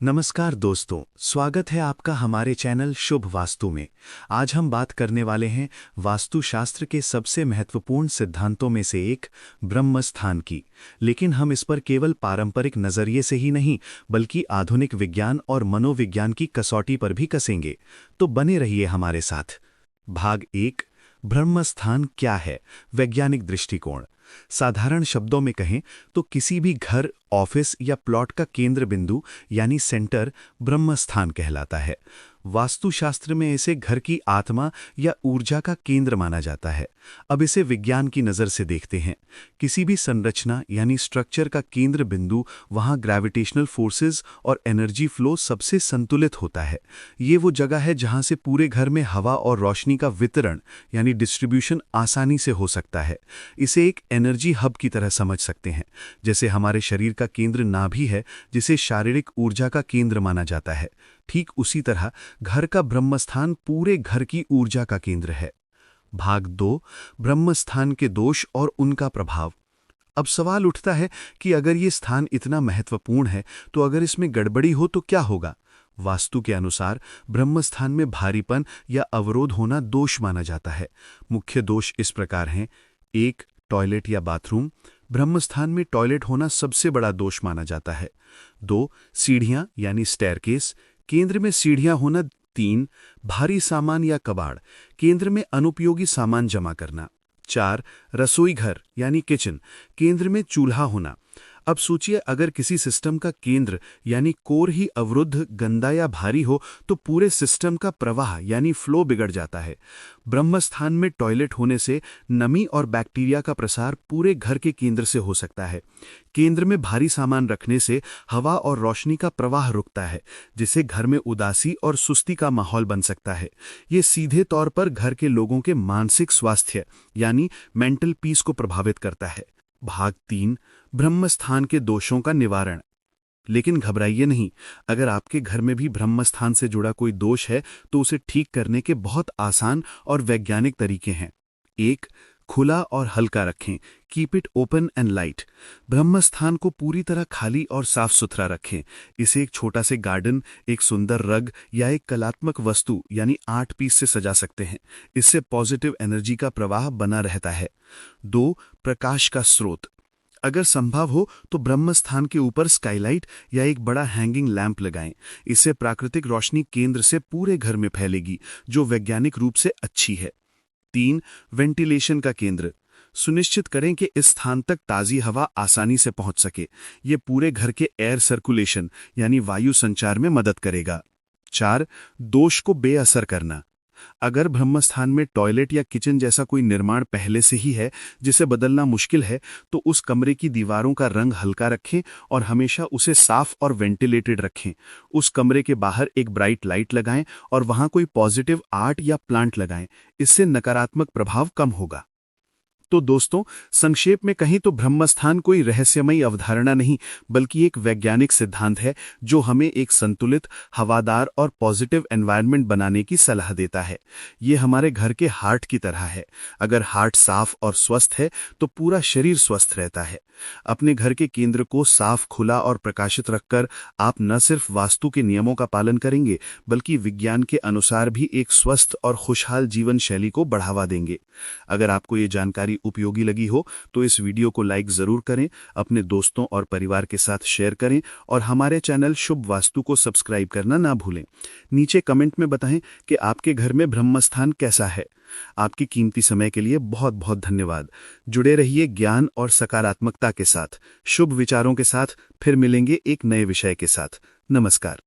नमस्कार दोस्तों, स्वागत है आपका हमारे चैनल शुभ वास्तु में। आज हम बात करने वाले हैं वास्तुशास्त्र के सबसे महत्वपूर्ण सिद्धांतों में से एक ब्रह्म स्थान की। लेकिन हम इस पर केवल पारंपरिक नज़रिए से ही नहीं बल्कि आधुनिक विज्ञान और मनोविज्ञान की कसौटी पर भी कसेंगे। तो बने रहिए हमारे साथ। भाग 1, ब्रह्म स्थान क्या है, वैज्ञानिक दृष्टिकोण। साधारण शब्दों में कहें तो किसी भी घर, ऑफिस या प्लॉट का केंद्र बिंदु यानी सेंटर ब्रह्म स्थान कहलाता है। वास्तुशास्त्र में इसे घर की आत्मा या ऊर्जा का केंद्र माना जाता है। अब इसे विज्ञान की नज़र से देखते हैं। किसी भी संरचना यानी स्ट्रक्चर का केंद्र बिंदु, वहाँ ग्रेविटेशनल फोर्सेस और एनर्जी फ्लो सबसे संतुलित होता है। ये वो जगह है जहाँ से पूरे घर में हवा और रोशनी का वितरण यानी डिस्ट्रीब्यूशन आसानी से हो सकता है। इसे एक एनर्जी हब की तरह समझ सकते हैं। जैसे हमारे शरीर का केंद्र नाभि है, जिसे शारीरिक ऊर्जा का केंद्र माना जाता है, ठीक उसी तरह घर का ब्रह्मस्थान पूरे घर की ऊर्जा का केंद्र है। भाग 2, ब्रह्मस्थान के दोष और उनका प्रभाव। अब सवाल उठता है कि अगर ये स्थान इतना महत्वपूर्ण है तो अगर इसमें गड़बड़ी हो तो क्या होगा। वास्तु के अनुसार ब्रह्मस्थान में भारीपन या अवरोध होना दोष माना जाता है। मुख्य दोष इस प्रकार हैं। 1, टॉयलेट या बाथरूम। ब्रह्मस्थान में टॉयलेट होना सबसे बड़ा दोष माना जाता है। 2, सीढ़ियां यानी स्टेयरकेस, केंद्र में सीढ़ियां होना। 3, भारी सामान या कबाड़, केंद्र में अनुपयोगी सामान जमा करना। 4, रसोई घर यानी किचन, केंद्र में चूल्हा होना। अब सोचिए, अगर किसी सिस्टम का केंद्र यानी कोर ही अवरुद्ध, गंदा या भारी हो तो पूरे सिस्टम का प्रवाह यानी फ्लो बिगड़ जाता है। ब्रह्मस्थान में टॉयलेट होने से नमी और बैक्टीरिया का प्रसार पूरे घर के केंद्र से हो सकता है। केंद्र में भारी सामान रखने से हवा और रोशनी का प्रवाह रुकता है, जिससे घर में उदासी और सुस्ती का माहौल बन सकता है। ये सीधे तौर पर घर के लोगों के मानसिक स्वास्थ्य यानी मेंटल पीस को प्रभावित करता है। भाग 3, ब्रह्मस्थान के दोषों का निवारण। लेकिन घबराइए नहीं, अगर आपके घर में भी ब्रह्मस्थान से जुड़ा कोई दोष है तो उसे ठीक करने के बहुत आसान और वैज्ञानिक तरीके हैं। 1, खुला और हल्का रखें, keep it open and light. ब्रह्मस्थान को पूरी तरह खाली और साफ सुथरा रखें। इसे एक छोटा से गार्डन, एक सुंदर रग या एक कलात्मक वस्तु यानी आर्ट पीस से सजा सकते हैं। इससे पॉजिटिव एनर्जी का प्रवाह बना रहता है। 2, प्रकाश का स्रोत। अगर संभव हो तो ब्रह्मस्थान के ऊपर स्काईलाइट या एक बड़ा हैंगिंग लैंप लगाएं। इससे प्राकृतिक रोशनी केंद्र से पूरे घर में फैलेगी, जो वैज्ञानिक रूप से अच्छी है। 3, वेंटिलेशन का केंद्र। सुनिश्चित करें कि इस स्थान तक ताज़ी हवा आसानी से पहुंच सके। ये पूरे घर के एयर सर्कुलेशन यानी वायु संचार में मदद करेगा। 4, दोष को बेअसर करना। अगर ब्रह्मस्थान में टॉयलेट या किचन जैसा कोई निर्माण पहले से ही है जिसे बदलना मुश्किल है, तो उस कमरे की दीवारों का रंग हल्का रखें और हमेशा उसे साफ और वेंटिलेटेड रखें। उस कमरे के बाहर एक ब्राइट लाइट लगाएं और वहां कोई पॉजिटिव आर्ट या प्लांट लगाएं। इससे नकारात्मक प्रभाव कम होगा। तो दोस्तों, संक्षेप में कहें तो ब्रह्मस्थान कोई रहस्यमयी अवधारणा नहीं बल्कि एक वैज्ञानिक सिद्धांत है जो हमें एक संतुलित, हवादार और पॉजिटिव एनवायरनमेंट बनाने की सलाह देता है। ये हमारे घर के हार्ट की तरह है। अगर हार्ट साफ और स्वस्थ है तो पूरा शरीर स्वस्थ रहता है। अपने घर के केंद्र को साफ, खुला और प्रकाशित रखकर आप न सिर्फ वास्तु के नियमों का पालन करेंगे बल्कि विज्ञान के अनुसार भी एक स्वस्थ और खुशहाल जीवन शैली को बढ़ावा देंगे। अगर आपको ये जानकारी उपयोगी लगी हो तो इस वीडियो को लाइक जरूर करें, अपने दोस्तों और परिवार के साथ शेयर करें और हमारे चैनल शुभ वास्तु को सब्सक्राइब करना ना भूलें। नीचे कमेंट में बताएं कि आपके घर में ब्रह्मस्थान कैसा है। आपकी कीमती समय के लिए बहुत बहुत धन्यवाद। जुड़े रहिए ज्ञान और सकारात्मकता के साथ। शुभ विचारों के साथ फिर मिलेंगे एक नए विषय के साथ। नमस्कार।